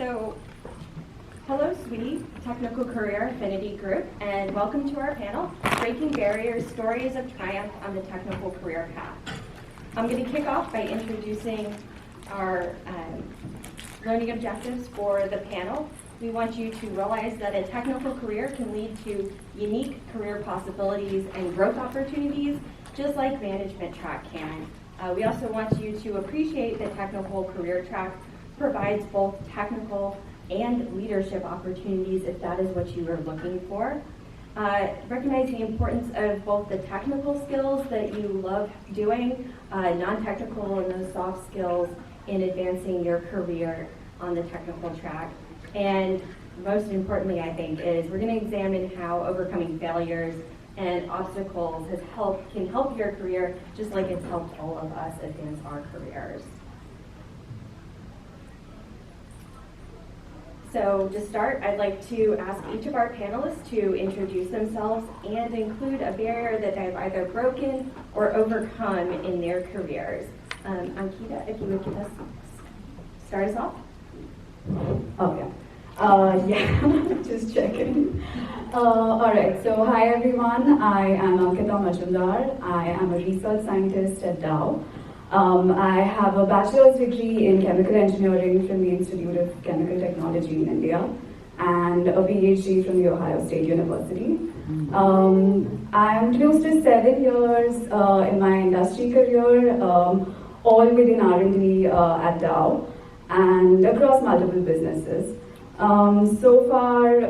So, hello, SWE, Technical Career Affinity Group, and welcome to our panel, Breaking Barriers, Stories of Triumph on the Technical Career Path. I'm going to kick off by introducing our learning objectives for the panel. We want you to realize that a technical career can lead to unique career possibilities and growth opportunities, just like management track can. We also want you to appreciate the technical career track provides both technical and leadership opportunities if that is what you are looking for. Recognize the importance of both the technical skills that you love doing, non-technical and those soft skills in advancing your career on the technical track. And most importantly, I think, is we're going to examine how overcoming failures and obstacles can help your career just like it's helped all of us advance our careers. So to start, I'd like to ask each of our panelists to introduce themselves and include a barrier that they've either broken or overcome in their careers. Ankita, if you would give us, start us off. Okay. Just checking. All right, so hi everyone. I am Ankita Majumdar. I am a research scientist at Dow. I have a bachelor's degree in chemical engineering from the Institute of Chemical Technology in India and a PhD from the Ohio State University. I'm close to 7 years in my industry career, all within R&D at Dow and across multiple businesses. So far,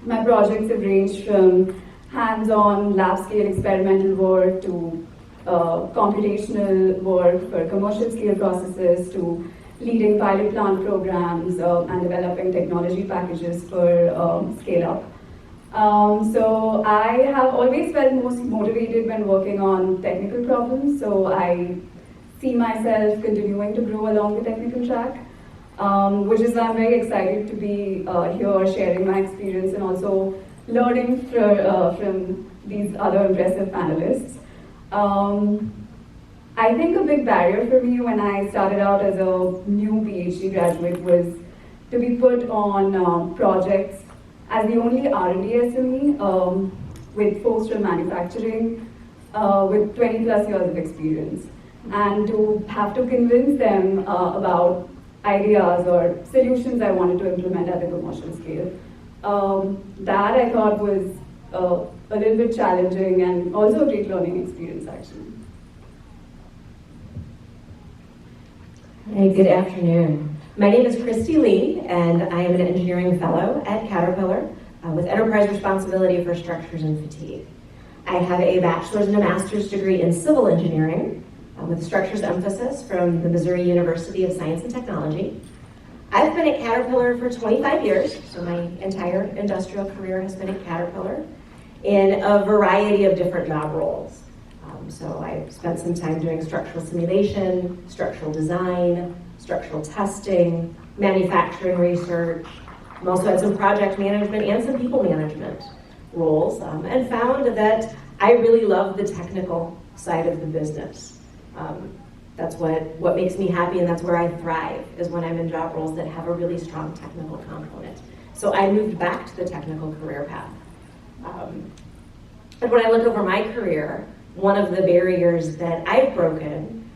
my projects have ranged from hands-on lab-scale experimental work to computational work for commercial scale processes to leading pilot plant programs and developing technology packages for scale-up. So I have always felt most motivated when working on technical problems, so I see myself continuing to grow along the technical track, which is why I'm very excited to be here sharing my experience and also learning from these other impressive panelists. I think a big barrier for me when I started out as a new PhD graduate was to be put on projects as the only R&D SME with folks from manufacturing with 20 plus years of experience, and to have to convince them about ideas or solutions I wanted to implement at the commercial scale. That I thought was a little bit challenging and also a great learning experience, actually. Hey, good afternoon. My name is Christy Lee, and I am an engineering fellow at Caterpillar with enterprise responsibility for structures and fatigue. I have a bachelor's and a master's degree in civil engineering with structures emphasis from the Missouri University of Science and Technology. I've been at Caterpillar for 25 years, so my entire industrial career has been at Caterpillar in a variety of different job roles. So I've spent some time doing structural simulation, structural design, structural testing, manufacturing research. I've also had some project management and some people management roles, and found that I really love the technical side of the business. That's what makes me happy, and that's where I thrive, is when I'm in job roles that have a really strong technical component. So I moved back to the technical career path. And when I look over my career, one of the barriers that I've broken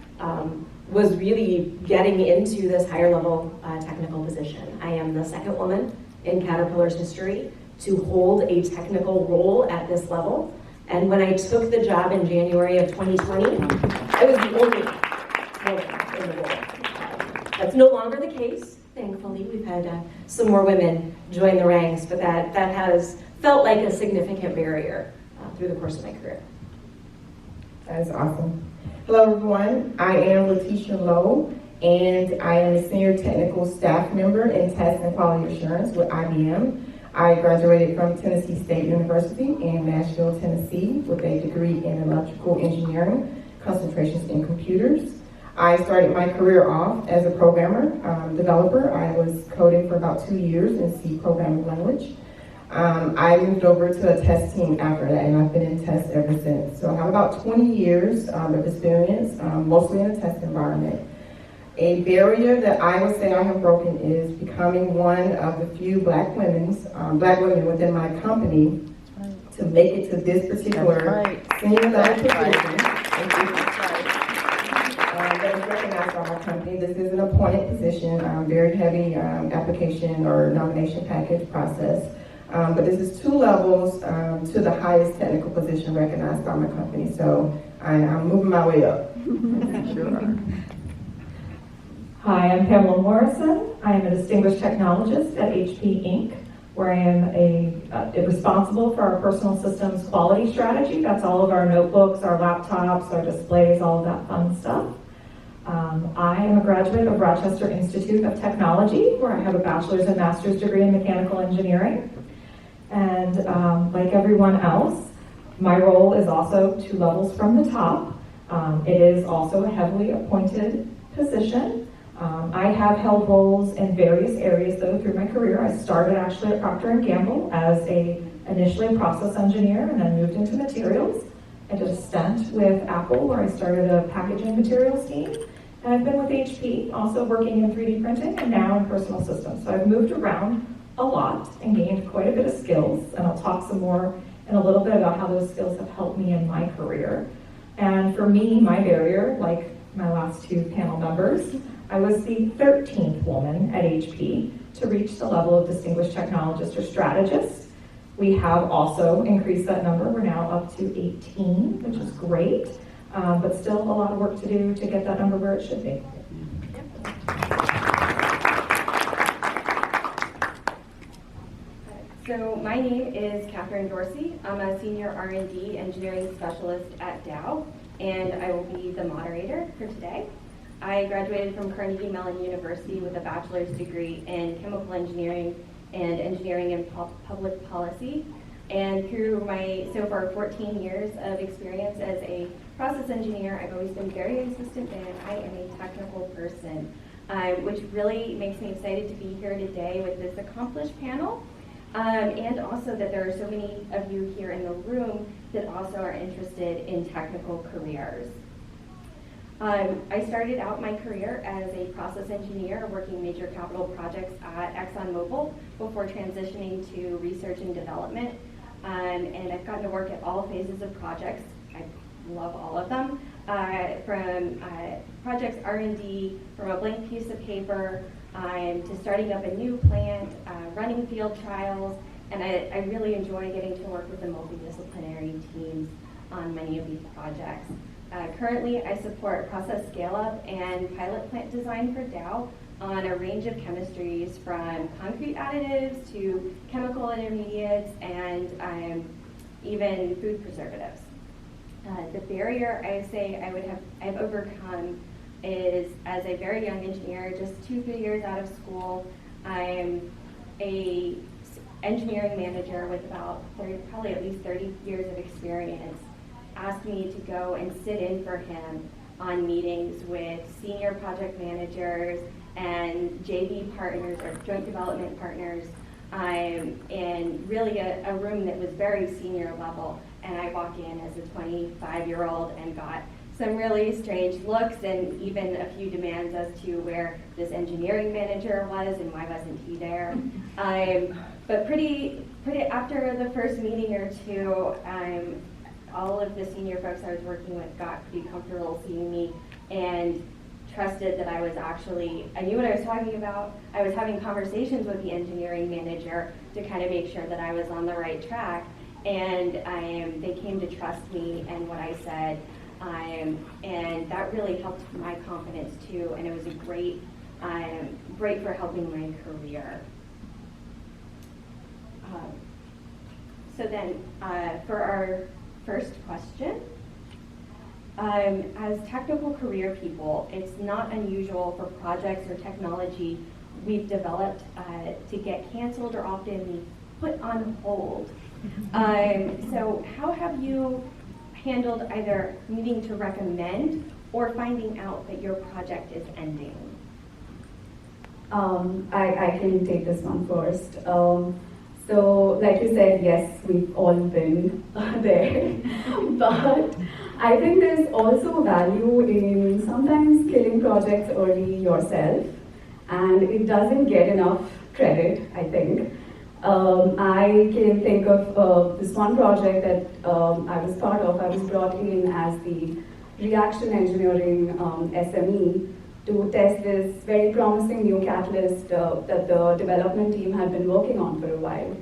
was really getting into this higher level technical position. I am the second woman in Caterpillar's history to hold a technical role at this level. And when I took the job in January of 2020, I was the only woman in the role. That's no longer the case, thankfully. We've had some more women join the ranks, but that has felt like a significant barrier through the course of my career. That is awesome. Hello everyone, I am Letitia Lowe, and I am a senior technical staff member in test and quality assurance with IBM. I graduated from Tennessee State University in Nashville, Tennessee with a degree in electrical engineering, concentrations in computers. I started my career off as a programmer, developer. I was coding for about 2 years in C programming language. I moved over to a test team after that, and I've been in tests ever since. So I have about 20 years of experience, mostly in a test environment. A barrier that I would say I have broken is becoming one of the few black women within my company to make it to this particular senior level position. That is recognized by my company. This is an appointed position, very heavy application or nomination package process. But this is 2 levels to the highest technical position recognized by my company. So I'm moving my way up. Sure. Hi, I'm Pamela Morrison. I am a distinguished technologist at HP Inc., where I am responsible for our personal systems quality strategy. That's all of our notebooks, our laptops, our displays, all of that fun stuff. I am a graduate of Rochester Institute of Technology, where I have a bachelor's and master's degree in mechanical engineering. And like everyone else, my role is also 2 levels from the top. It is also a heavily appointed position. I have held roles in various areas though through my career. I started actually at Procter & Gamble as initially a process engineer and then moved into materials. I did a stint with Apple where I started a packaging materials team. And I've been with HP, also working in 3D printing and now in personal systems. So I've moved around a lot and gained quite a bit of skills. And I'll talk some more in a little bit about how those skills have helped me in my career. And for me, my barrier, like my last 2 panel members, I was the 13th woman at HP to reach the level of distinguished technologist or strategist. We have also increased that number. We're now up to 18, which is great, but still a lot of work to do to get that number where it should be. So my name is Catherine Dorsey. I'm a senior R&D engineering specialist at Dow, and I will be the moderator for today. I graduated from Carnegie Mellon University with a bachelor's degree in chemical engineering and engineering and public policy. And through my so far 14 years of experience as a process engineer, I've always been very insistent that I am a technical person, which really makes me excited to be here today with this accomplished panel. And also that there are so many of you here in the room that also are interested in technical careers. I started out my career as a process engineer working major capital projects at ExxonMobil before transitioning to research and development. And I've gotten to work at all phases of projects. I love all of them. From projects R&D, from a blank piece of paper, to starting up a new plant, running field trials, and I really enjoy getting to work with the multidisciplinary teams on many of these projects. Currently, I support process scale-up and pilot plant design for Dow on a range of chemistries from concrete additives to chemical intermediates and even food preservatives. The barrier I say I've overcome is as a very young engineer, just 2-3 years out of school, I'm a engineering manager with about probably at least 30 years of experience, asked me to go and sit in for him on meetings with senior project managers and JV partners or joint development partners, in really a room that was very senior level. And I walk in as a 25-year-old and got some really strange looks and even a few demands as to where this engineering manager was and why wasn't he there. But pretty after the first meeting or two, all of the senior folks I was working with got pretty comfortable seeing me and trusted that I knew what I was talking about. I was having conversations with the engineering manager to kind of make sure that I was on the right track. And they came to trust me and what I said. And that really helped my confidence too. And it was a great for helping my career. So then for our first question, as technical career people, it's not unusual for projects or technology we've developed to get canceled or often put on hold. So how have you handled either needing to recommend or finding out that your project is ending? I can take this one first. So like you said, yes, we've all been there. But I think there's also value in sometimes killing projects early yourself, and it doesn't get enough credit, I think. I can think of this one project that I was part of. I was brought in as the reaction engineering SME to test this very promising new catalyst that the development team had been working on for a while.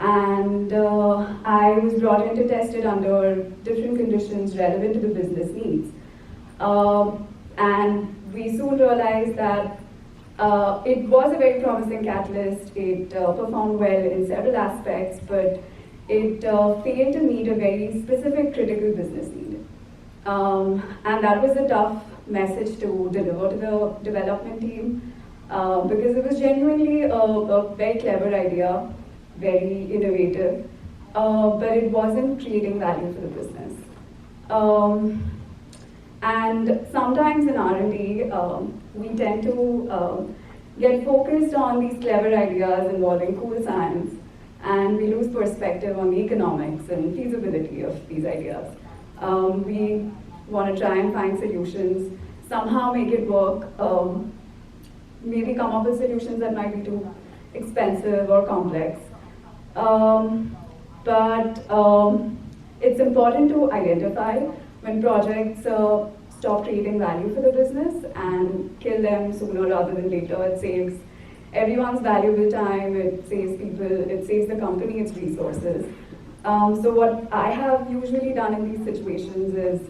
And I was brought in to test it under different conditions relevant to the business needs. And we soon realized that it was a very promising catalyst. It performed well in several aspects, but it failed to meet a very specific critical business need. And that was a tough message to deliver to the development team because it was genuinely a very clever idea, very innovative, but it wasn't creating value for the business. And sometimes in R&D, we tend to get focused on these clever ideas involving cool science, and we lose perspective on the economics and feasibility of these ideas. We want to try and find solutions, somehow make it work, maybe come up with solutions that might be too expensive or complex. But it's important to identify when projects stop creating value for the business and kill them sooner rather than later. It saves everyone's valuable time, it saves people, it saves the company its resources. So what I have usually done in these situations is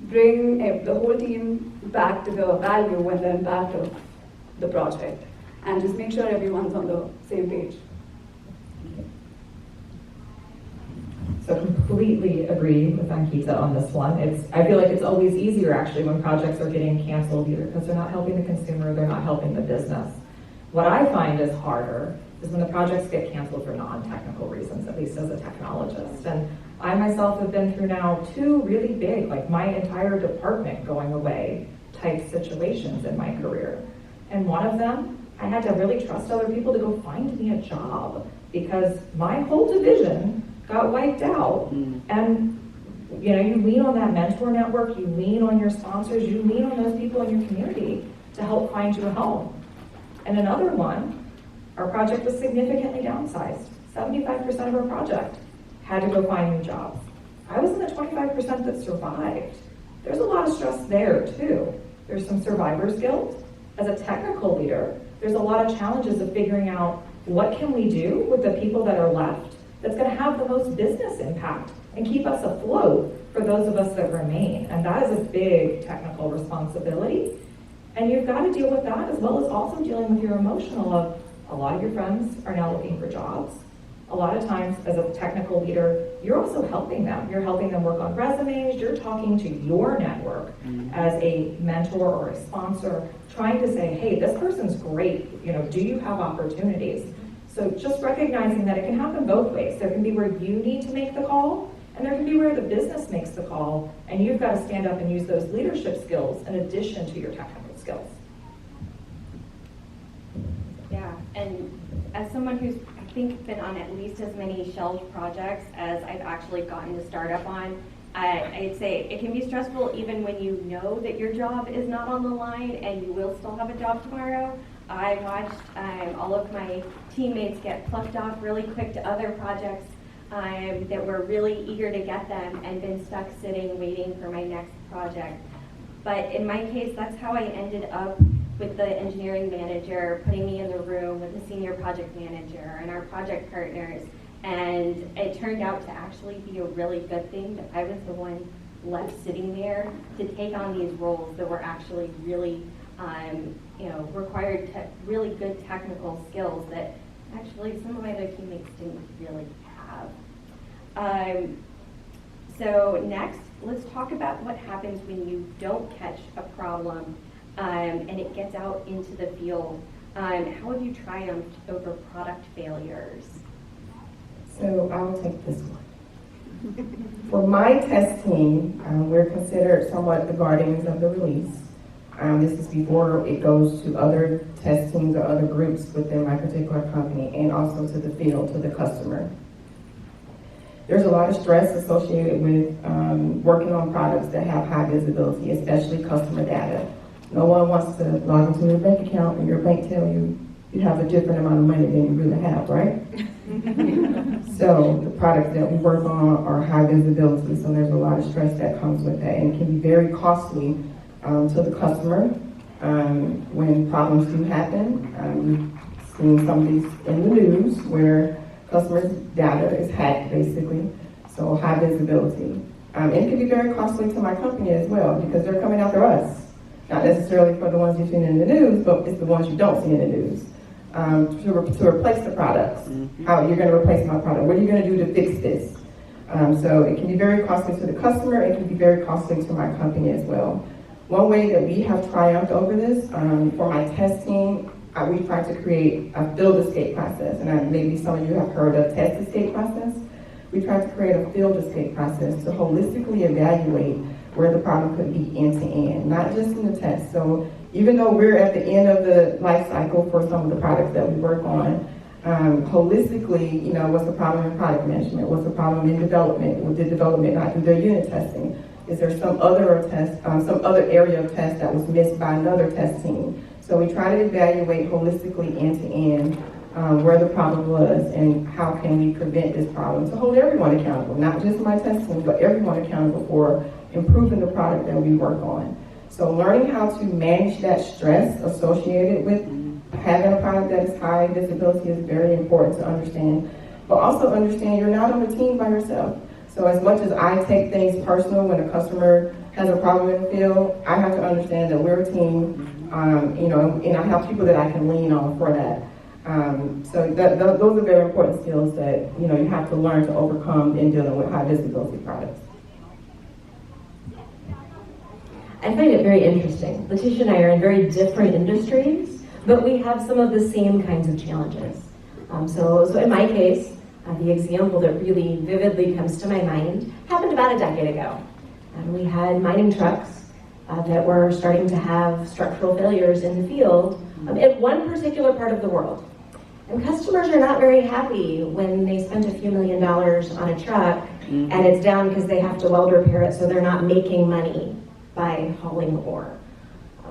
bring the whole team back to the value and the impact of the project and just make sure everyone's on the same page. So completely agree with Ankita on this one. I feel like it's always easier actually when projects are getting canceled, either because they're not helping the consumer, they're not helping the business. What I find is harder is when the projects get canceled for non-technical reasons, at least as a technologist. And I myself have been through now 2 really big, like my entire department going away type situations in my career. And one of them, I had to really trust other people to go find me a job because my whole division got wiped out. And you lean on that mentor network, you lean on your sponsors, you lean on those people in your community to help find you a home. And another one, our project was significantly downsized. 75% of our project had to go find new jobs. I was in the 25% that survived. There's a lot of stress there too. There's some survivor's guilt. As a technical leader, there's a lot of challenges of figuring out what can we do with the people that are left that's going to have the most business impact and keep us afloat for those of us that remain. And that is a big technical responsibility. And you've got to deal with that as well as also dealing with your emotional of a lot of your friends are now looking for jobs. A lot of times as a technical leader, you're also helping them. You're helping them work on resumes. You're talking to your network as a mentor or a sponsor, trying to say, hey, this person's great. Do you have opportunities? So just recognizing that it can happen both ways. There can be where you need to make the call, and there can be where the business makes the call, and you've got to stand up and use those leadership skills in addition to your technical skills. Yeah, and as someone who's, I think, been on at least as many shelved projects as I've actually gotten to start up on, I'd say it can be stressful even when you know that your job is not on the line and you will still have a job tomorrow. I watched all of my teammates get plucked off really quick to other projects that were really eager to get them and been stuck sitting waiting for my next project. But in my case, that's how I ended up with the engineering manager putting me in the room with the senior project manager and our project partners. And it turned out to actually be a really good thing that I was the one left sitting there to take on these roles that were actually really required really good technical skills that actually some of my other teammates didn't really have. So next, let's talk about what happens when you don't catch a problem and it gets out into the field. How have you triumphed over product failures? So I'll take this one. For my test team, we're considered somewhat the guardians of the release. This is before it goes to other test teams or other groups within my particular company and also to the field, to the customer. There's a lot of stress associated with working on products that have high visibility, especially customer data. No one wants to log into your bank account and your bank tell you you have a different amount of money than you really have, right? So the products that we work on are high visibility, so there's a lot of stress that comes with that, and it can be very costly to the customer when problems do happen. We've seen some of these in the news where customers' data is hacked, basically, so high visibility. It can be very costly to my company as well, because they're coming after us. Not necessarily for the ones you've seen in the news, but it's the ones you don't see in the news. To replace the products. How you're going to replace my product? What are you going to do to fix this? So it can be very costly to the customer. It can be very costly to my company as well. One way that we have triumphed over this, for my test team, we tried to create a field escape process, and maybe some of you have heard of test escape process. We tried to create a field escape process to holistically evaluate where the problem could be end to end, not just in the test. So even though we're at the end of the life cycle for some of the products that we work on, holistically, what's the problem in product management? What's the problem in development? Did development not do their unit testing? Is there some other area of test that was missed by another test team? So we try to evaluate holistically end to end where the problem was and how can we prevent this problem to hold everyone accountable, not just my test team, but everyone accountable for improving the product that we work on. So learning how to manage that stress associated with having a product that is high visibility is very important to understand. But also understand you're not on the team by yourself. So as much as I take things personal when a customer has a problem in the field, I have to understand that we're a team, and I have people that I can lean on for that. So those are very important skills that you have to learn to overcome in dealing with high visibility products. I find it very interesting. Letitia and I are in very different industries, but we have some of the same kinds of challenges. So in my case, the example that really vividly comes to my mind happened about a decade ago. We had mining trucks that were starting to have structural failures in the field at one particular part of the world. And customers are not very happy when they spend a few $1 million on a truck and it's down because they have to weld repair it, so they're not making money by hauling ore.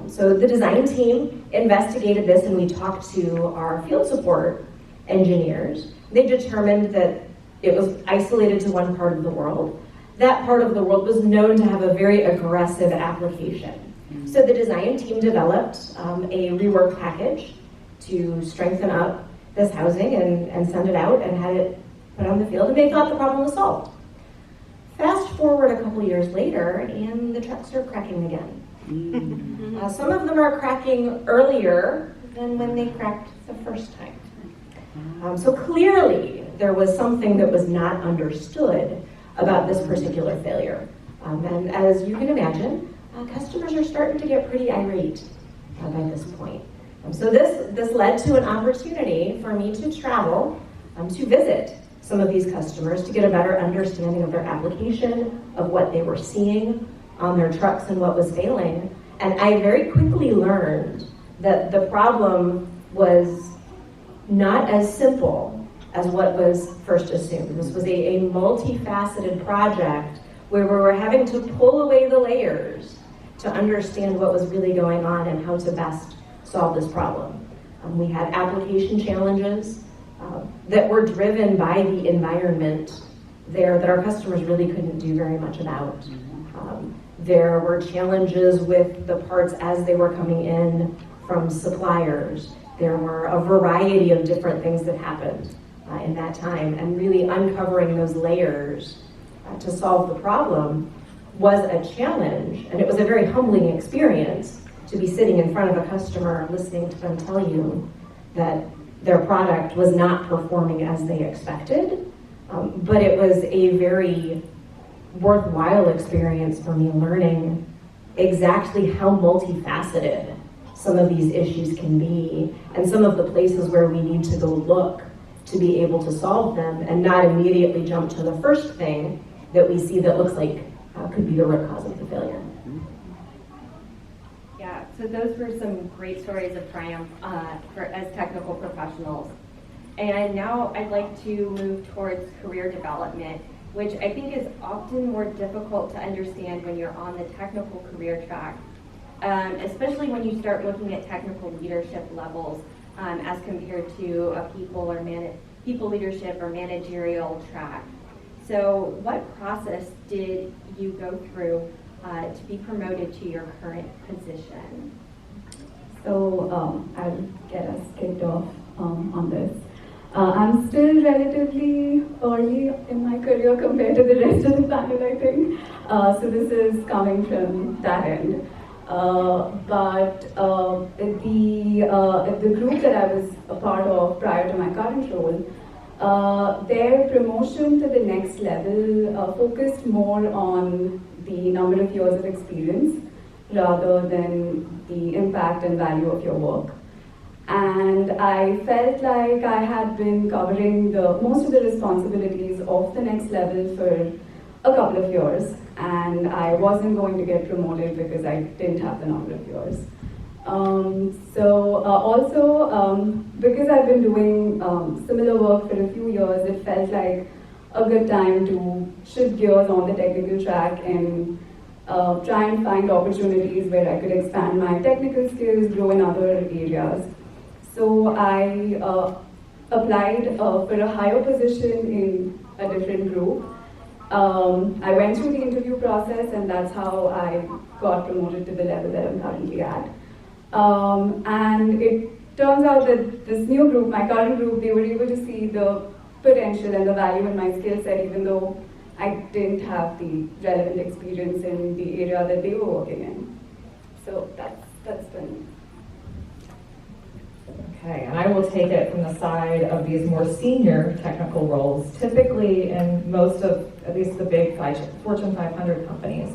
So the design team investigated this, and we talked to our field support engineers. They determined that it was isolated to one part of the world. That part of the world was known to have a very aggressive application. So the design team developed a rework package to strengthen up this housing and send it out and had it put on the field, and they thought the problem was solved. Fast forward a couple years later, and the trucks are cracking again. Some of them are cracking earlier than when they cracked the first time. So clearly, there was something that was not understood about this particular failure. And as you can imagine, customers are starting to get pretty irate by this point. So this led to an opportunity for me to travel to visit some of these customers to get a better understanding of their application, of what they were seeing on their trucks and what was failing. And I very quickly learned that the problem was not as simple as what was first assumed. This was a multifaceted project where we were having to pull away the layers to understand what was really going on and how to best solve this problem. We had application challenges that were driven by the environment there that our customers really couldn't do very much about. There were challenges with the parts as they were coming in from suppliers. There were a variety of different things that happened in that time, and really uncovering those layers to solve the problem was a challenge, and it was a very humbling experience to be sitting in front of a customer listening to them tell you that their product was not performing as they expected, but it was a very worthwhile experience for me, learning exactly how multifaceted some of these issues can be and some of the places where we need to go look to be able to solve them and not immediately jump to the first thing that we see that looks like could be the root cause of the failure. Yeah, so those were some great stories of triumph as technical professionals. And now I'd like to move towards career development which I think is often more difficult to understand when you're on the technical career track, especially when you start looking at technical leadership levels as compared to a people leadership or managerial track. So what process did you go through to be promoted to your current position? So I'll get us kicked off on this. I'm still relatively early in my career compared to the rest of the panel, I think. So this is coming from that end. But the group that I was a part of prior to my current role, their promotion to the next level focused more on the number of years of experience rather than the impact and value of your work. And I felt like I had been covering most of the responsibilities of the next level for a couple of years, and I wasn't going to get promoted because I didn't have the number of years. Because I've been doing similar work for a few years, it felt like a good time to shift gears on the technical track and try and find opportunities where I could expand my technical skills, grow in other areas. So I applied for a higher position in a different group. I went through the interview process, and that's how I got promoted to the level that I'm currently at. And it turns out that this new group, my current group, they were able to see the potential and the value in my skill set, even though I didn't have the relevant experience in the area that they were working in. So that's been. Okay, and I will take it from the side of these more senior technical roles. Typically in most of, at least the big Fortune 500 companies,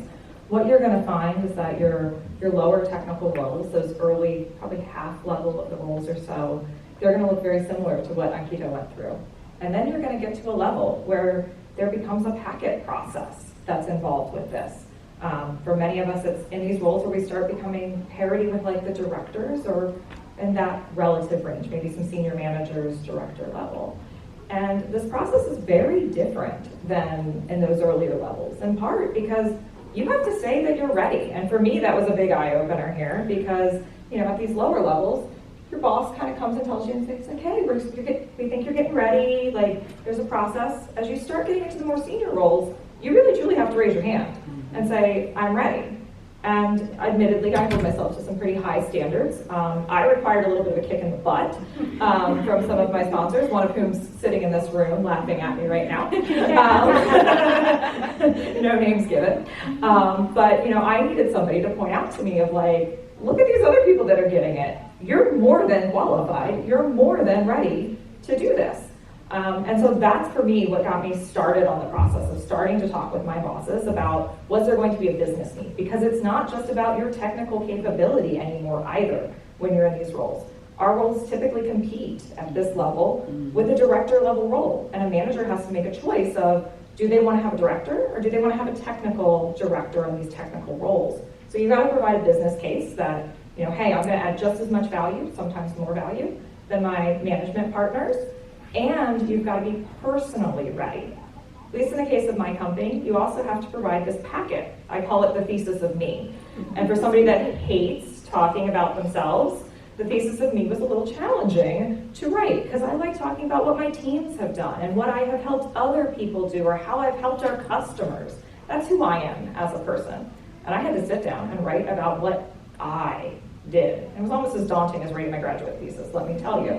what you're going to find is that your lower technical roles, those early, probably half level of the roles or so, they're going to look very similar to what Ankita went through. And then you're going to get to a level where there becomes a packet process that's involved with this. For many of us, it's in these roles where we start becoming parity with like the directors or in that relative range, maybe some senior managers, director level. And this process is very different than in those earlier levels, in part because you have to say that you're ready. And for me, that was a big eye-opener here because, you know, at these lower levels, your boss kind of comes and tells you and says, like, hey, we think you're getting ready, like, there's a process. As you start getting into the more senior roles, you really truly have to raise your hand and say, I'm ready. And admittedly, I hold myself to some pretty high standards. I required a little bit of a kick in the butt from some of my sponsors, one of whom's sitting in this room laughing at me right now. No names given. But you know, I needed somebody to point out to me of like, look at these other people that are getting it. You're more than qualified. You're more than ready to do this. And so that's for me what got me started on the process of starting to talk with my bosses about was there going to be a business need? Because it's not just about your technical capability anymore either when you're in these roles. Our roles typically compete at this level with a director level role, and a manager has to make a choice of do they want to have a director or do they want to have a technical director on these technical roles? So you've got to provide a business case that, you know, hey, I'm going to add just as much value, sometimes more value, than my management partners. And you've got to be personally ready. At least in the case of my company, you also have to provide this packet. I call it the thesis of me. And for somebody that hates talking about themselves, the thesis of me was a little challenging to write because I like talking about what my teams have done and what I have helped other people do or how I've helped our customers. That's who I am as a person. And I had to sit down and write about what I did. It was almost as daunting as writing my graduate thesis, let me tell you.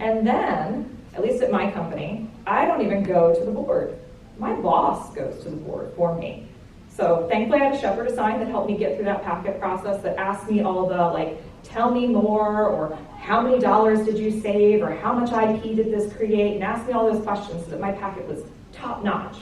And then, at least at my company, I don't even go to the board. My boss goes to the board for me. So thankfully I had a shepherd assigned that helped me get through that packet process that asked me all the like, tell me more, or how many dollars did you save, or how much IP did this create, and asked me all those questions so that my packet was top notch.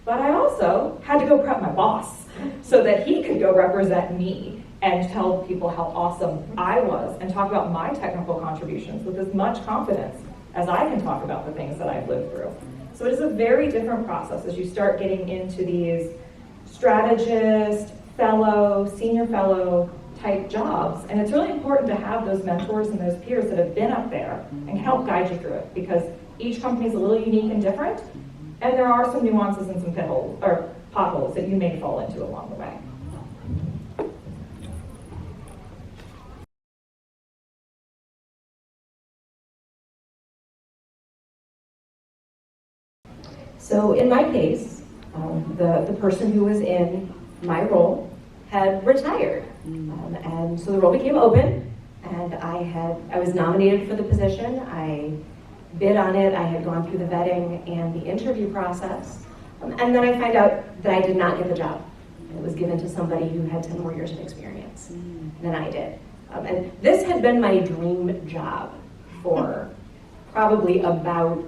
But I also had to go prep my boss so that he could go represent me and tell people how awesome I was and talk about my technical contributions with as much confidence as I can talk about the things that I've lived through. So it is a very different process as you start getting into these strategist, fellow, senior fellow type jobs. And it's really important to have those mentors and those peers that have been up there and help guide you through it because each company is a little unique and different. And there are some nuances and some pitholes, or potholes that you may fall into along the way. So in my case, the person who was in my role had retired. And so the role became open, and I was nominated for the position. I bid on it. I had gone through the vetting and the interview process. And then I find out that I did not get the job. It was given to somebody who had 10 more years of experience than I did. And this had been my dream job for probably about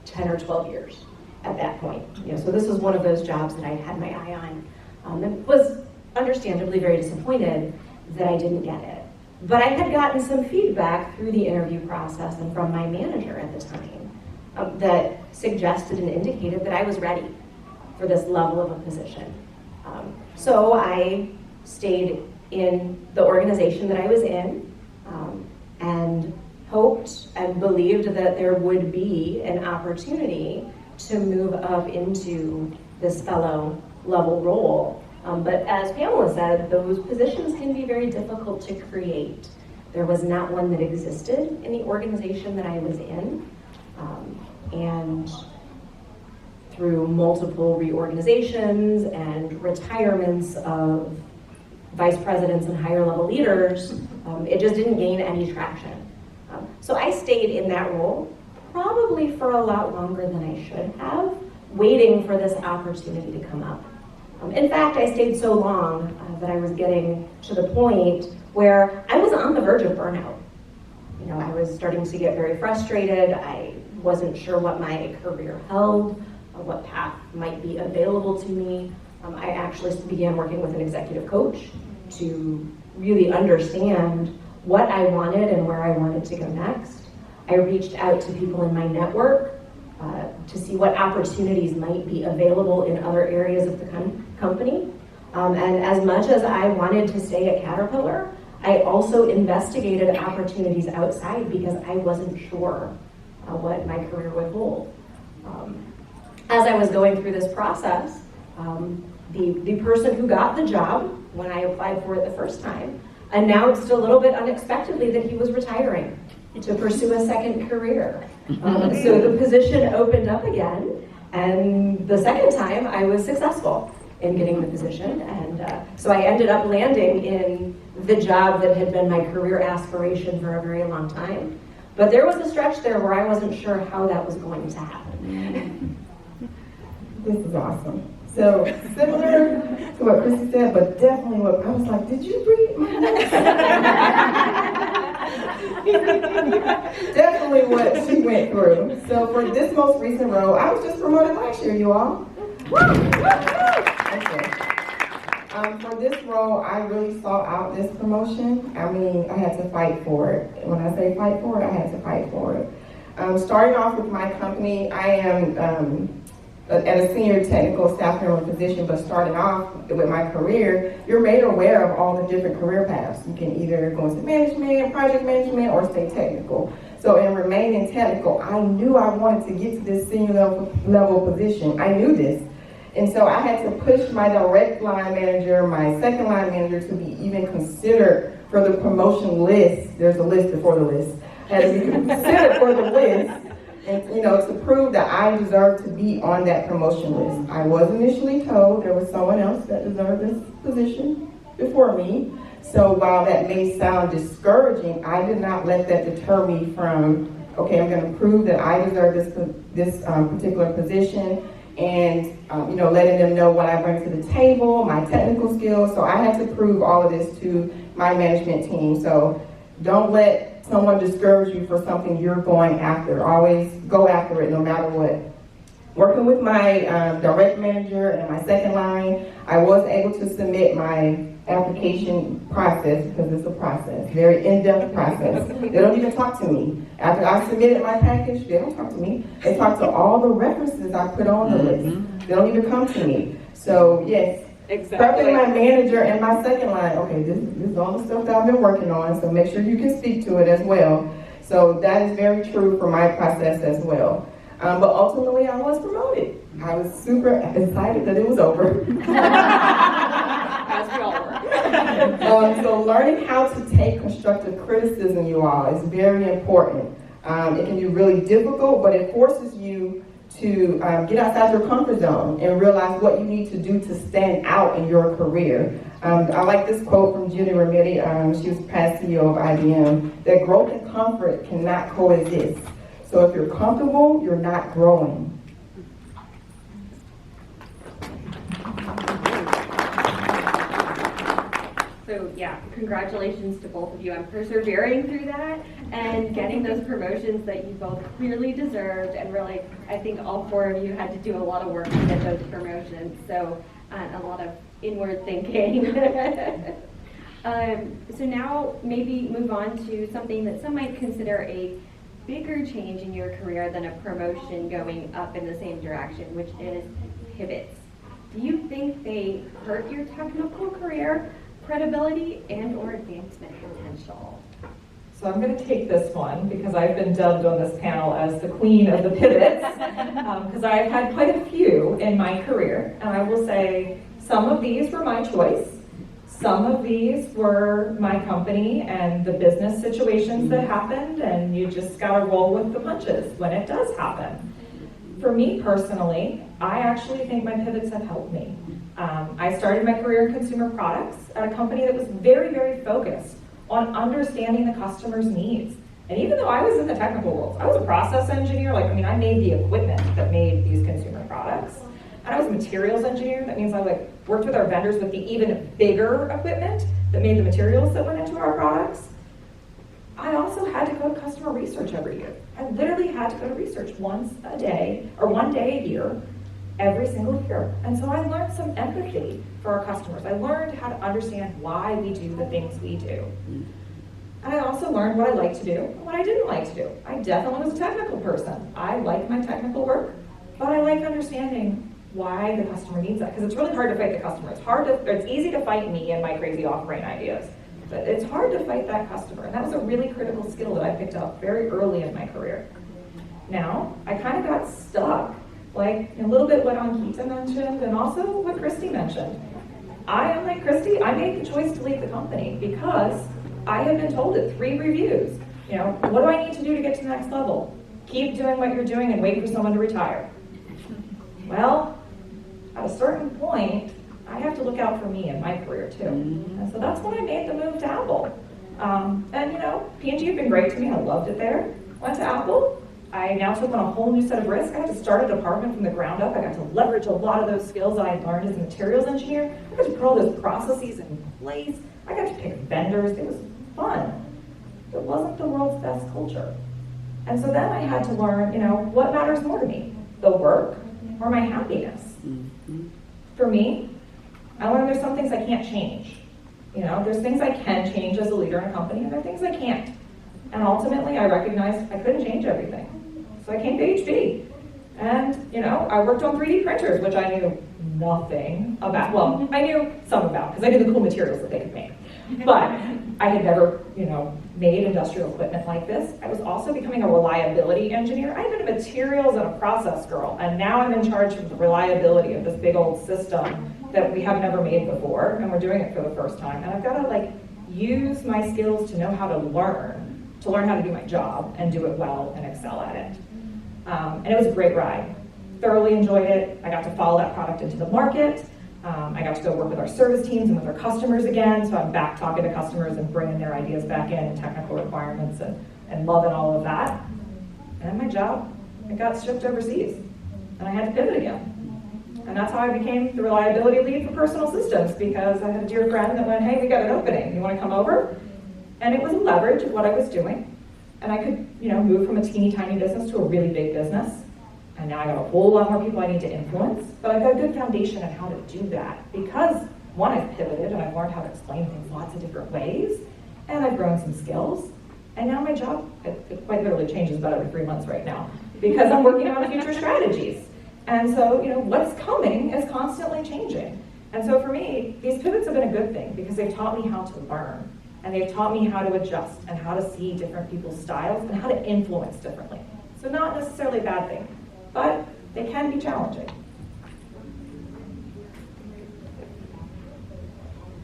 10 or 12 years at that point. So this was one of those jobs that I had my eye on. And was understandably very disappointed that I didn't get it. But I had gotten some feedback through the interview process and from my manager at the time that suggested and indicated that I was ready for this level of a position. So I stayed in the organization that I was in and hoped and believed that there would be an opportunity to move up into this fellow level role. But as Pamela said, those positions can be very difficult to create. There was not one that existed in the organization that I was in. And through multiple reorganizations and retirements of vice presidents and higher level leaders, it just didn't gain any traction. So I stayed in that role probably for a lot longer than I should have, waiting for this opportunity to come up. In fact, I stayed so long that I was getting to the point where I was on the verge of burnout. I was starting to get very frustrated. I wasn't sure what my career held, what path might be available to me. I actually began working with an executive coach to really understand what I wanted and where I wanted to go next. I reached out to people in my network to see what opportunities might be available in other areas of the company. And as much as I wanted to stay at Caterpillar, I also investigated opportunities outside because I wasn't sure what my career would hold. As I was going through this process, the person who got the job when I applied for it the first time announced a little bit unexpectedly that he was retiring to pursue a second career. So the position opened up again, and the second time I was successful in getting the position, and so I ended up landing in the job that had been my career aspiration for a very long time. But there was a stretch there where I wasn't sure how that was going to happen. This is awesome. So similar to what Christy said, but definitely what I was like, did you read my notes? Definitely what she went through. So for this most recent role, I was just promoted last year, you all. Okay. For this role, I really sought out this promotion. I mean, I had to fight for it. When I say fight for it, I had to fight for it. Starting off with my company, I am at a senior technical staff member position, but starting off with my career, you're made aware of all the different career paths. You can either go into management, project management, or stay technical. So in remaining technical, I knew I wanted to get to this senior level position. I knew this. And so I had to push my direct line manager, my second line manager to be even considered for the promotion list. There's a list before the list. I had to be considered for the list. And, to prove that I deserved to be on that promotion list. I was initially told there was someone else that deserved this position before me. So while that may sound discouraging, I did not let that deter me from, okay, I'm going to prove that I deserve this particular position, and letting them know what I bring to the table, my technical skills. So I had to prove all of this to my management team. So don't let someone discourage you for something you're going after. Always go after it no matter what. Working with my direct manager and my second line, I was able to submit my application process, because it's a process, very in-depth process. They don't even talk to me. After I submitted my package, they don't talk to me. They talk to all the references I put on the list. They don't even come to me. So yes, prepping my manager and my second line, okay, this is all the stuff that I've been working on, so make sure you can speak to it as well. So that is very true for my process as well. But ultimately, I was promoted. I was super excited that it was over. As we all were. So learning how to take constructive criticism, you all, is very important. It can be really difficult, but it forces you to get outside your comfort zone and realize what you need to do to stand out in your career. I like this quote from Judy Rametti. She was past CEO of IBM, that growth and comfort cannot coexist. So if you're comfortable, you're not growing. So yeah, congratulations to both of you on persevering through that and getting those promotions that you both clearly deserved. And really, I think all four of you had to do a lot of work to get those promotions. So a lot of inward thinking. So now maybe move on to something that some might consider a bigger change in your career than a promotion going up in the same direction, which is pivots. Do you think they hurt your technical career credibility and or advancement potential? So I'm going to take this one because I've been dubbed on this panel as the queen of the pivots because I've had quite a few in my career, and I will say some of these were my choice. Some of these were my company and the business situations that happened, and you just got to roll with the punches when it does happen. For me personally, I actually think my pivots have helped me. I started my career in consumer products at a company that was very, very focused on understanding the customer's needs. And even though I was in the technical world, I was a process engineer. I made the equipment that made these consumer products. And I was a materials engineer. That means I worked with our vendors with the even bigger equipment that made the materials that went into our products. I also had to go to customer research every year. I literally had to go to research once a day, or one day a year, every single year. And so I learned some empathy for our customers. I learned how to understand why we do the things we do. And I also learned what I like to do and what I didn't like to do. I definitely was a technical person. I like my technical work, but I like understanding why the customer needs that. Because it's really hard to fight the customer. It's easy to fight me and my crazy off-brain ideas. But it's hard to fight that customer. And that was a really critical skill that I picked up very early in my career. Now, I kind of got stuck. A little bit what Ankita mentioned and also what Christy mentioned. I am like Christy, I made the choice to leave the company because I had been told at 3 reviews, what do I need to do to get to the next level? Keep doing what you're doing and wait for someone to retire. Well, at a certain point, I have to look out for me in my career too. And so that's when I made the move to Apple. P&G have been great to me. I loved it there. Went to Apple. I now took on a whole new set of risks. I got to start a department from the ground up. I got to leverage a lot of those skills that I learned as a materials engineer. I got to put all those processes in place. I got to pick vendors. It was fun. It wasn't the world's best culture. And so then I had to learn, what matters more to me, the work or my happiness? For me, I learned there's some things I can't change. There's things I can change as a leader in a company, and there are things I can't. And ultimately, I recognized I couldn't change everything. So I came to HP. And, I worked on 3D printers, which I knew nothing about. Well, I knew some about, because I knew the cool materials that they could make. But I had never, made industrial equipment like this. I was also becoming a reliability engineer. I had been a materials and a process girl, and now I'm in charge of the reliability of this big old system that we have never made before, and we're doing it for the first time. And I've got to, use my skills to know how to learn how to do my job and do it well and excel at it. And it was a great ride. Thoroughly enjoyed it. I got to follow that product into the market. I got to go work with our service teams and with our customers again, so I'm back talking to customers and bringing their ideas back in and technical requirements and loving all of that. And my job, it got shipped overseas, and I had to pivot again. And that's how I became the reliability lead for personal systems, because I had a dear friend that went, hey, we got an opening, you want to come over? And it was a leverage of what I was doing. And I could, move from a teeny tiny business to a really big business. And now I got a whole lot more people I need to influence, but I've got a good foundation on how to do that because, one, I've pivoted and I've learned how to explain things lots of different ways, and I've grown some skills. And now my job, it quite literally changes about every 3 months right now because I'm working on future strategies. And so, what's coming is constantly changing. And so for me, these pivots have been a good thing because they've taught me how to learn, and they've taught me how to adjust and how to see different people's styles and how to influence differently. So not necessarily a bad thing. but they can be challenging.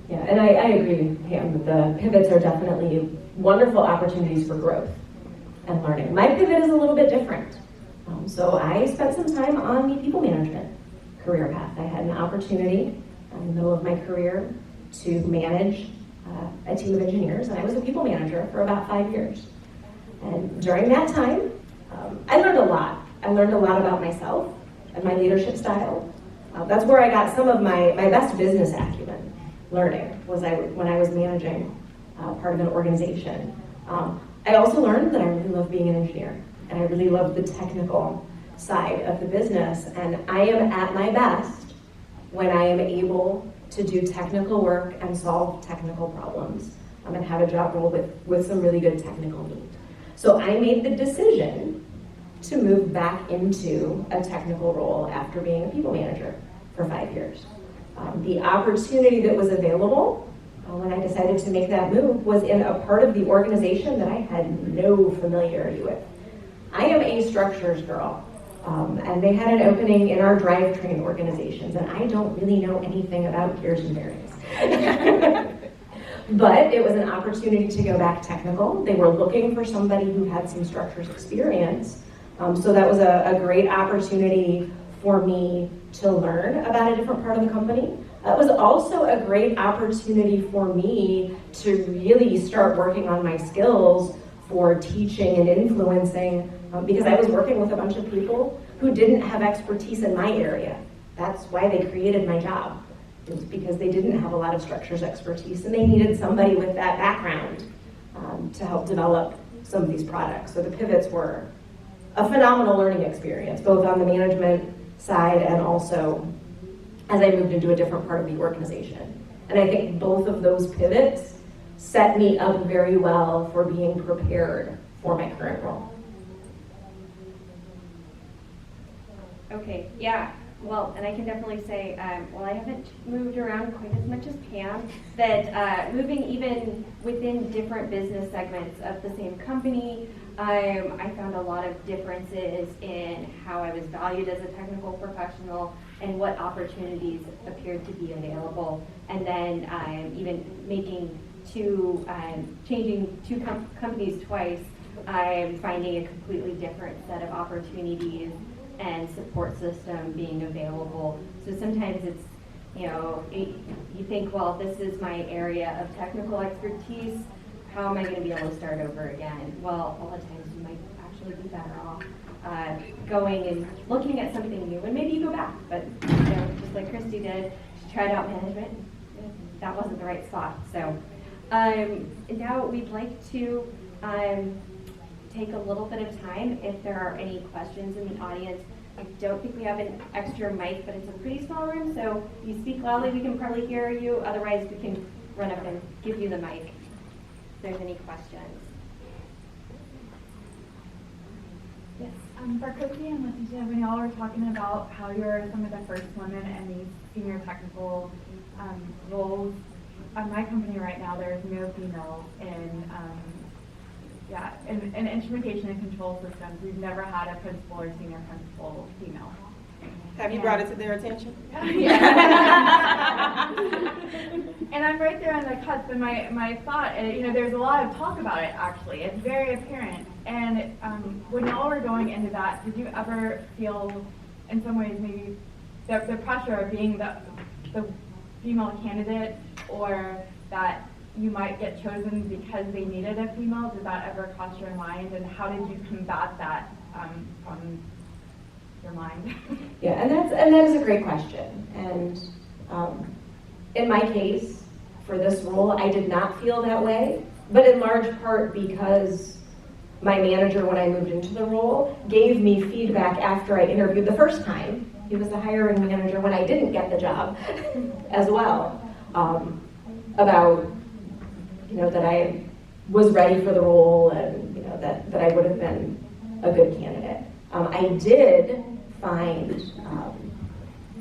Yeah, and I agree, Pam. The pivots are definitely wonderful opportunities for growth and learning. My pivot is a little bit different. So I spent some time on the people management career path. I had an opportunity in the middle of my career to manage a team of engineers, and I was a people manager for about 5 years. And during that time, I learned a lot. I learned a lot about myself and my leadership style. That's where I got some of my best business acumen learning, was when I was managing part of an organization. I also learned that I really love being an engineer, and I really love the technical side of the business. And I am at my best when I am able to do technical work and solve technical problems and have a job role with some really good technical need. So I made the decision to move back into a technical role after being a people manager for 5 years. The opportunity that was available when I decided to make that move was in a part of the organization that I had no familiarity with. I am a structures girl, and they had an opening in our drivetrain organizations, and I don't really know anything about gears and bearings. But it was an opportunity to go back technical. They were looking for somebody who had some structures experience, so that was a great opportunity for me to learn about a different part of the company. It was also a great opportunity for me to really start working on my skills for teaching and influencing, because I was working with a bunch of people who didn't have expertise in my area. That's why they created my job. It was because they didn't have a lot of structures expertise, and they needed somebody with that background to help develop some of these products. So the pivots were a phenomenal learning experience, both on the management side and also as I moved into a different part of the organization. And I think both of those pivots set me up very well for being prepared for my current role. Okay, yeah. Well, and I can definitely say, while I haven't moved around quite as much as Pam, that moving even within different business segments of the same company, I found a lot of differences in how I was valued as a technical professional and what opportunities appeared to be available. And then even changing two companies twice, I'm finding a completely different set of opportunities and support system being available. So sometimes it's, you think, well, this is my area of technical expertise, how am I going to be able to start over again? Well, a lot of times you might actually be better off going and looking at something new, and maybe you go back, but just like Christy did, she tried out management, that wasn't the right spot. So now we'd like to take a little bit of time if there are any questions in the audience. I don't think we have an extra mic, but it's a pretty small room, so if you speak loudly, we can probably hear you. Otherwise, we can run up and give you the mic if there's any questions. Yes, for Christy and Leticia, when y'all were talking about how you're some of the first women in these senior technical roles, at my company right now, there's no females in instrumentation and control systems. We've never had a principal or senior principal female. Have you brought it to their attention? Yeah. And I'm right there on the cusp, and my thought, there's a lot of talk about it, actually. It's very apparent. And when y'all were going into that, did you ever feel, in some ways, maybe the pressure of being the female candidate, or that you might get chosen because they needed a female? Did that ever cross your mind, and how did you combat that from your mind? Yeah, and that is a great question. And in my case, for this role, I did not feel that way, but in large part because my manager, when I moved into the role, gave me feedback after I interviewed the first time. He was the hiring manager when I didn't get the job as well, about that I was ready for the role, and that I would have been a good candidate. I did find,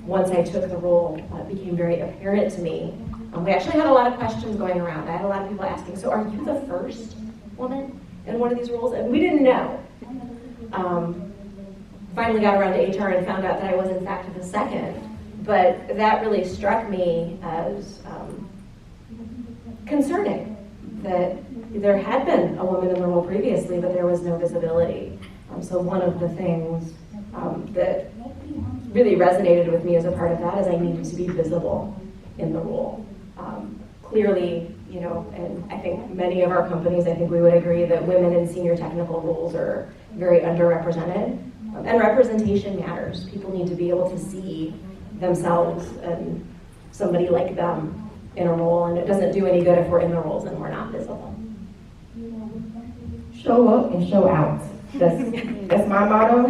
once I took the role, it became very apparent to me. We actually had a lot of questions going around. I had a lot of people asking, so are you the first woman in one of these roles? And we didn't know. finally got around to HR and found out that I was in fact the second. But that really struck me as concerning, that there had been a woman in the role previously, but there was no visibility. So one of the things that really resonated with me as a part of that is I needed to be visible in the role. Clearly, you know, and I think many of our companies, I think we would agree that women in senior technical roles are very underrepresented. And representation matters. People need to be able to see themselves and somebody like them in a role, and it doesn't do any good if we're in the roles and we're not visible. Show up and show out. That's my motto.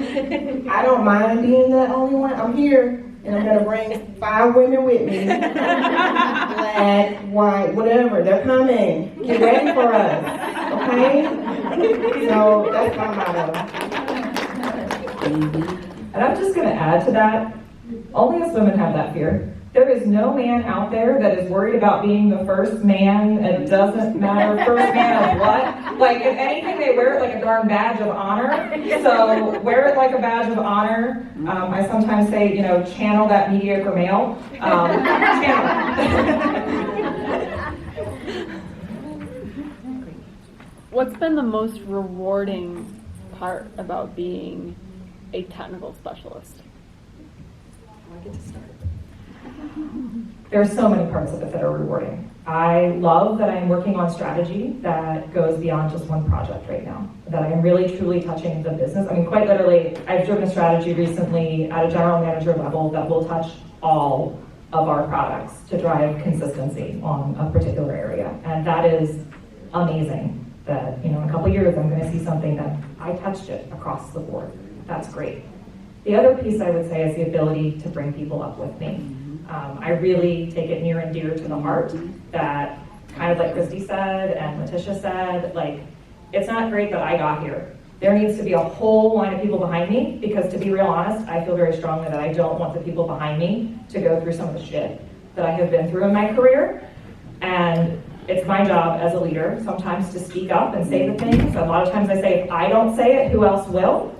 I don't mind being the only one. I'm here, and I'm gonna bring 5 women with me. Black, white, whatever. They're coming. Get ready for us, okay? So that's my motto. And I'm just going to add to that, only us women have that fear. There is no man out there that is worried about being the first man. It doesn't matter, first man of what. Like, if anything, they wear it like a darn badge of honor. So wear it like a badge of honor. I sometimes say, you know, channel that mediocre male. Channel it. What's been the most rewarding part about being a technical specialist? There are so many parts of it that are rewarding. I love that I'm working on strategy that goes beyond just one project right now, that I am really truly touching the business. I mean, quite literally, I've driven a strategy recently at a general manager level that will touch all of our products to drive consistency on a particular area. And that is amazing that, you know, in a couple of years, I'm gonna see something that I touched it across the board. That's great. The other piece I would say is the ability to bring people up with me. I really take it near and dear to the heart that, kind of like Christy said and Letitia said, like, it's not great that I got here. There needs to be a whole line of people behind me, because to be real honest, I feel very strongly that I don't want the people behind me to go through some of the shit that I have been through in my career. And it's my job as a leader sometimes to speak up and say the things. A lot of times I say, if I don't say it, who else will?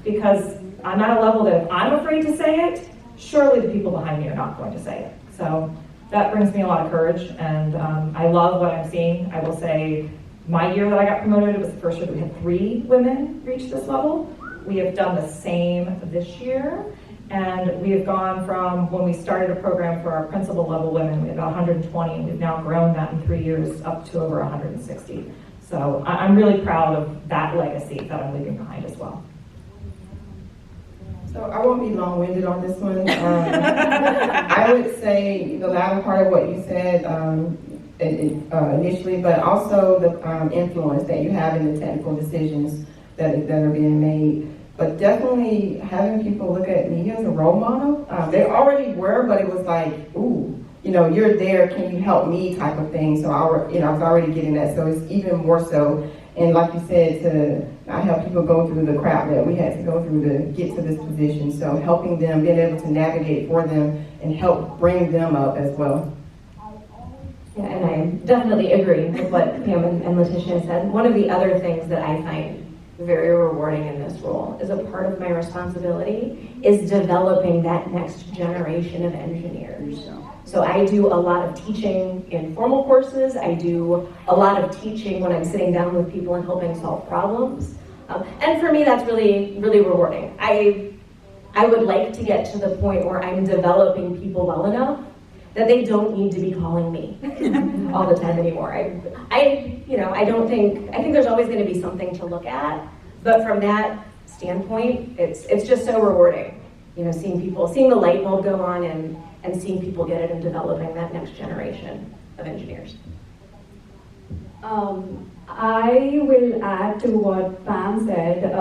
Because I'm at a level that if I'm afraid to say it, surely the people behind me are not going to say it. So that brings me a lot of courage, and I love what I'm seeing. I will say my year that I got promoted, it was the first year that we had 3 women reach this level. We have done the same this year, and we have gone from when we started a program for our principal level women, we had about 120, and we've now grown that in 3 years up to over 160. So I'm really proud of that legacy that I'm leaving behind as well. So I won't be long-winded on this one. I would say the latter part of what you said initially, but also the influence that you have in the technical decisions that are being made. But definitely having people look at me as a role model. They already were, but it was like, ooh, you know, you're there, can you help me type of thing. So I was already getting that. So it's even more so. And like you said, I help people go through the crap that we had to go through to get to this position. So helping them, being able to navigate for them and help bring them up as well. Yeah, and I definitely agree with what Pam and Letitia said. One of the other things that I find very rewarding in this role is a part of my responsibility is developing that next generation of engineers. So I do a lot of teaching in formal courses. I do a lot of teaching when I'm sitting down with people and helping solve problems. And for me, that's really, really rewarding. I would like to get to the point where I'm developing people well enough that they don't need to be calling me all the time anymore. I think there's always going to be something to look at, but from that standpoint, it's just so rewarding, you know, seeing the light bulb go on and seeing people get it and developing that next generation of engineers. I will add to what Pam said.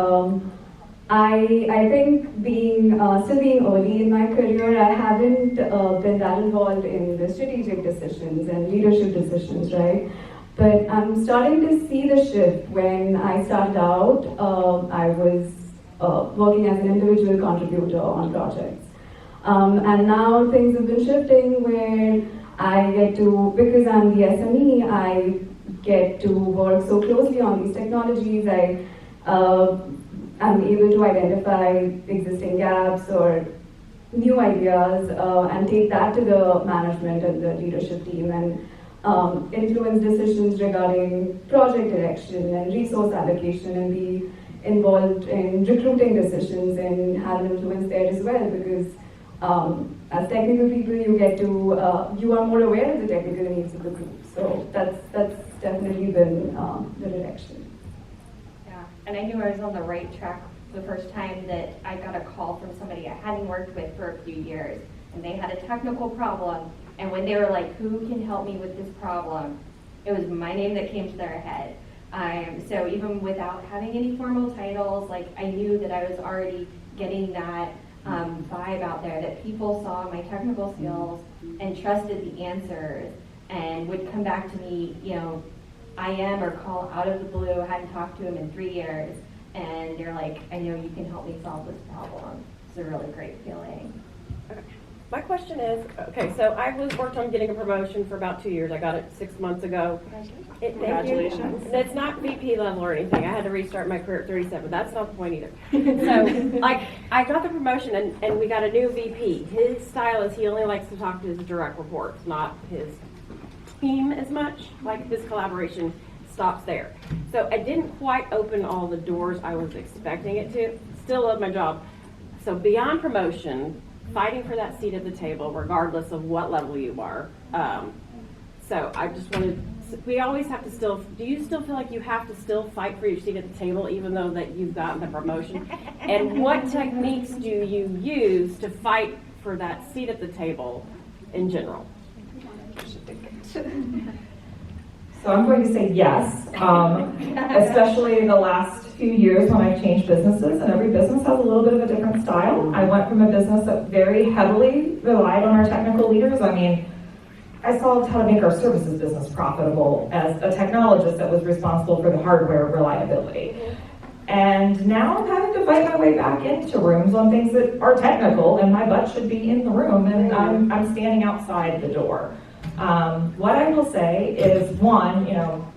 I think still being early in my career, I haven't been that involved in the strategic decisions and leadership decisions, right? But I'm starting to see the shift. When I started out, I was working as an individual contributor on projects. And now things have been shifting where I get to, because I'm the SME, I get to work so closely on these technologies. I'm able to identify existing gaps or new ideas and take that to the management and the leadership team and influence decisions regarding project direction and resource allocation and be involved in recruiting decisions and have an influence there as well, because as technical people you get to, you are more aware of the technical needs of the group. So that's definitely been the direction. Yeah, and I knew I was on the right track the first time that I got a call from somebody I hadn't worked with for a few years, and they had a technical problem, and when they were like, who can help me with this problem, it was my name that came to their head. So even without having any formal titles, like I knew that I was already getting that vibe out there, that people saw my technical skills and trusted the answers and would come back to me, you know, IM or call out of the blue, hadn't talked to them in 3 years, and they're like, I know you can help me solve this problem. It's a really great feeling. My question is, okay, so I worked on getting a promotion for about 2 years. I got it 6 months ago. Congratulations. And it's not VP level or anything. I had to restart my career at 37. That's not the point either. So, like, I got the promotion and we got a new VP. His style is he only likes to talk to his direct reports, not his team as much. Like, his collaboration stops there. So I didn't quite open all the doors I was expecting it to. Still love my job. So beyond promotion, fighting for that seat at the table, regardless of what level you are. So I just wanted, we always have to still, do you still feel like you have to still fight for your seat at the table even though that you've gotten the promotion? And what techniques do you use to fight for that seat at the table in general? So I'm going to say yes, especially in the last few years when I've changed businesses, and every business has a little bit of a different style. I went from a business that very heavily relied on our technical leaders. I mean, I solved how to make our services business profitable as a technologist that was responsible for the hardware reliability. And now I'm having to fight my way back into rooms on things that are technical, and my butt should be in the room, and I'm standing outside the door. What I will say is, one,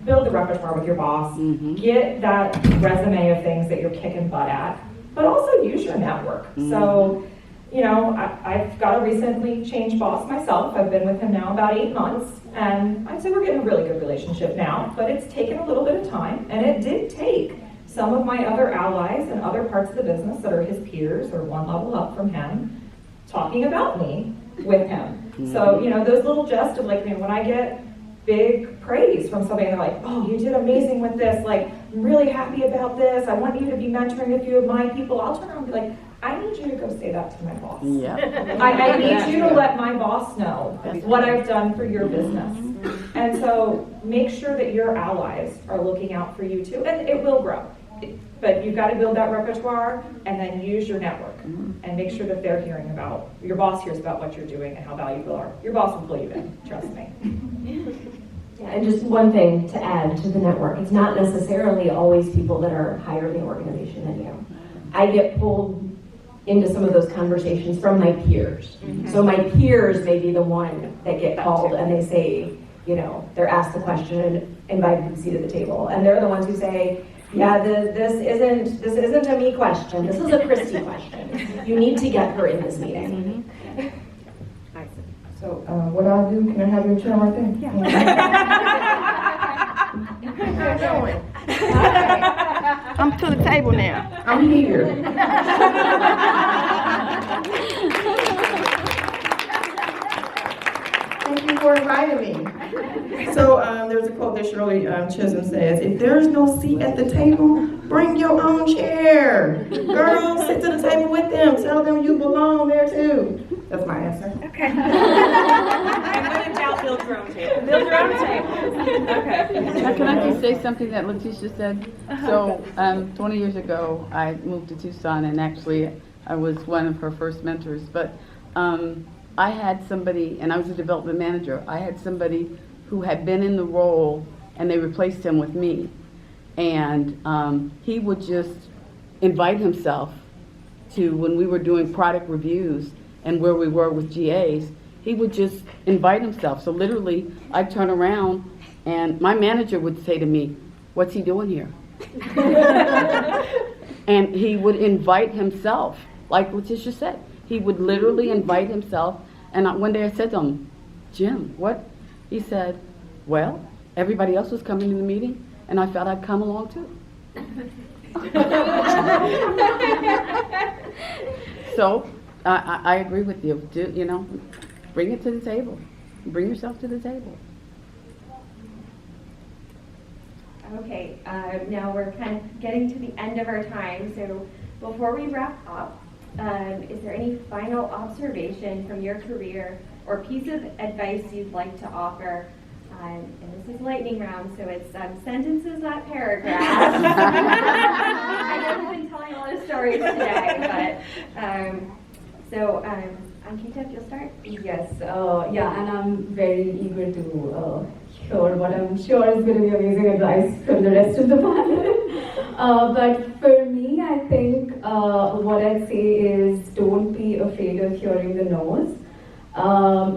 build the repertoire with your boss, get that resume of things that you're kicking butt at, but also use your network. So, I've got a recently changed boss myself. I've been with him now about 8 months, and I'd say we're getting a really good relationship now, but it's taken a little bit of time, and it did take some of my other allies and other parts of the business that are his peers or one level up from him talking about me with him. So, those little jests of like, when I get big praise from somebody and they're like, oh, you did amazing with this, like, I'm really happy about this, I want you to be mentoring a few of my people, I'll turn around and be like, I need you to go say that to my boss. Yeah. I need you to let my boss know what I've done for your business. And so make sure that your allies are looking out for you too, and it will grow. But you've got to build that repertoire and then use your network and make sure that they're hearing about, your boss hears about what you're doing and how valuable you are. Your boss will pull you in, trust me. Yeah, and just one thing to add to the network, it's not necessarily always people that are higher in the organization than you. I get pulled into some of those conversations from my peers. So my peers may be the one that get called and they say, they're asked the question and invited to the seat at the table. And they're the ones who say, yeah, this isn't a me question. This is a Christy question. You need to get her in this meeting. So what do I do? Can I have your chair right there? Yeah. I'm to the table now. I'm here. Thank you for inviting me. So there's a quote that Shirley Chisholm says, if there's no seat at the table, bring your own chair. Girl, sit to the table with them. Tell them you belong there too. That's my answer. Okay. And when in doubt, build your own table. Build your own table. Okay. Can I just say something that Letitia said? So 20 years ago, I moved to Tucson, and actually I was one of her first mentors. But I had somebody, and I was a development manager, I had somebody who had been in the role, and they replaced him with me. And he would just invite himself to, when we were doing product reviews and where we were with GAs, he would just invite himself. So literally, I'd turn around, and my manager would say to me, what's he doing here? And he would invite himself, like Letitia said. He would literally invite himself. And one day I said to him, Jim, what? He said, well, everybody else was coming to the meeting, and I felt I'd come along too. So I agree with you. Bring it to the table. Bring yourself to the table. Okay, now we're kind of getting to the end of our time, so before we wrap up, is there any final observation from your career or piece of advice you'd like to offer? And this is lightning round, so it's sentences, not paragraphs. I know we've been telling a lot of stories today, but Ankita, you'll start? Yes, yeah, and I'm very eager to hear what I'm sure is going to be amazing advice from the rest of the panel. But for me, I think what I'd say is don't be afraid of hearing the no's.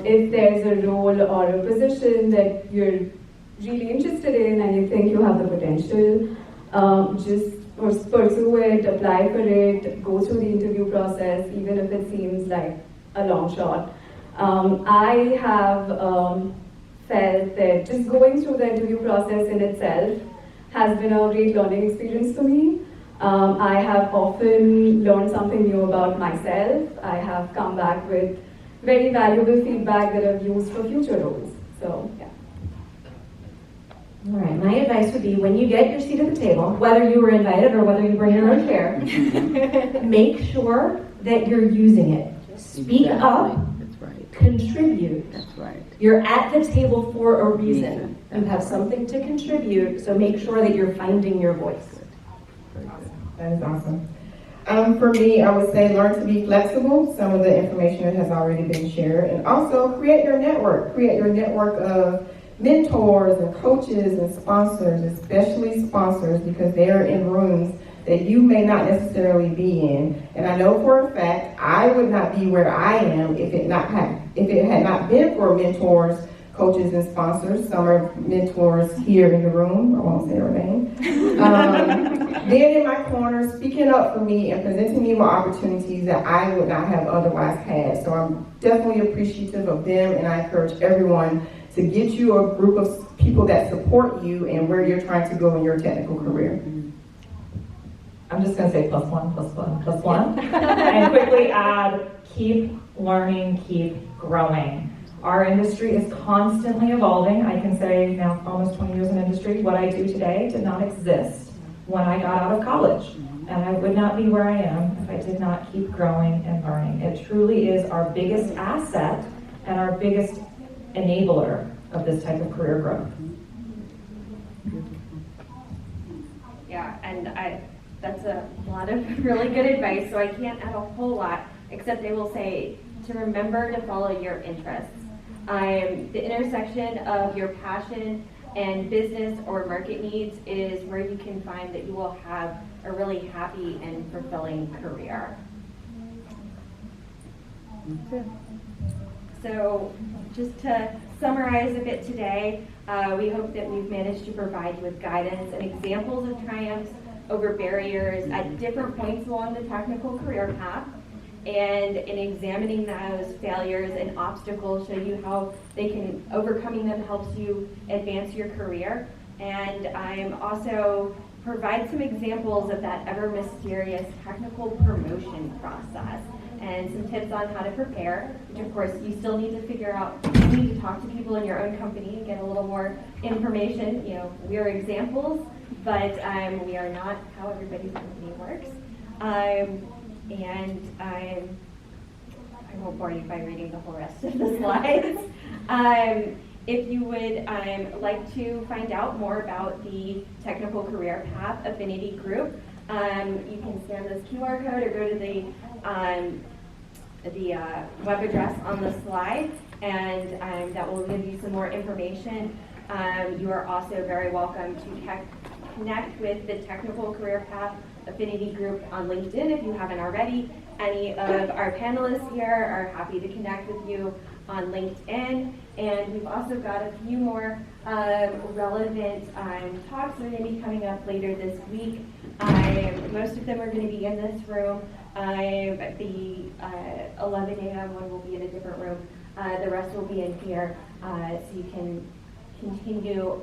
If there's a role or a position that you're really interested in and you think you have the potential, just pursue it, apply for it, go through the interview process, even if it seems like a long shot. I have felt that just going through the interview process in itself has been a great learning experience for me. I have often learned something new about myself. I have come back with very valuable feedback that I've used for future roles. So, yeah. All right, my advice would be when you get your seat at the table, whether you were invited or whether you bring your own chair, make sure that you're using it. Speak up, That's right. contribute. That's right. You're at the table for a reason. You have something to contribute, so make sure that you're finding your voice. That is awesome. For me, I would say learn to be flexible. Some of the information has already been shared. And also create your network. Create your network of mentors and coaches and sponsors, especially sponsors, because they are in rooms that you may not necessarily be in. And I know for a fact I would not be where I am if it had not been for mentors, coaches, and sponsors. Some are mentors here in the room. I won't say their name. Being in my corner, speaking up for me, and presenting me with opportunities that I would not have otherwise had. So I'm definitely appreciative of them, and I encourage everyone to get you a group of people that support you and where you're trying to go in your technical career. I'm just going to say +1, +1, +1. And quickly add, keep learning, keep growing. Our industry is constantly evolving. I can say now almost 20 years in industry, what I do today did not exist when I got out of college. And I would not be where I am if I did not keep growing and learning. It truly is our biggest asset and our biggest enabler of this type of career growth. Yeah, and that's a lot of really good advice, so I can't add a whole lot, except I will say to remember to follow your interests. The intersection of your passion and business or market needs is where you can find that you will have a really happy and fulfilling career. So just to summarize a bit today, we hope that we've managed to provide you with guidance and examples of triumphs over barriers at different points along the technical career path. And in examining those failures and obstacles, show you how overcoming them helps you advance your career. And I'm also provide some examples of that ever mysterious technical promotion process and some tips on how to prepare, which of course you still need to figure out. You need to talk to people in your own company and get a little more information. We are examples, but we are not how everybody's company works. And I won't bore you by reading the whole rest of the slides. If you would like to find out more about the Technical Career Path Affinity Group, you can scan this QR code or go to the web address on the slide, and that will give you some more information. You are also very welcome to connect with the Technical Career Path Affinity Group on LinkedIn if you haven't already, Any of our panelists here are happy to connect with you on LinkedIn. And we've also got a few more relevant talks that are going to be coming up later this week. Most of them are going to be in this room. The 11 a.m. one will be in a different room. The rest will be in here, so you can continue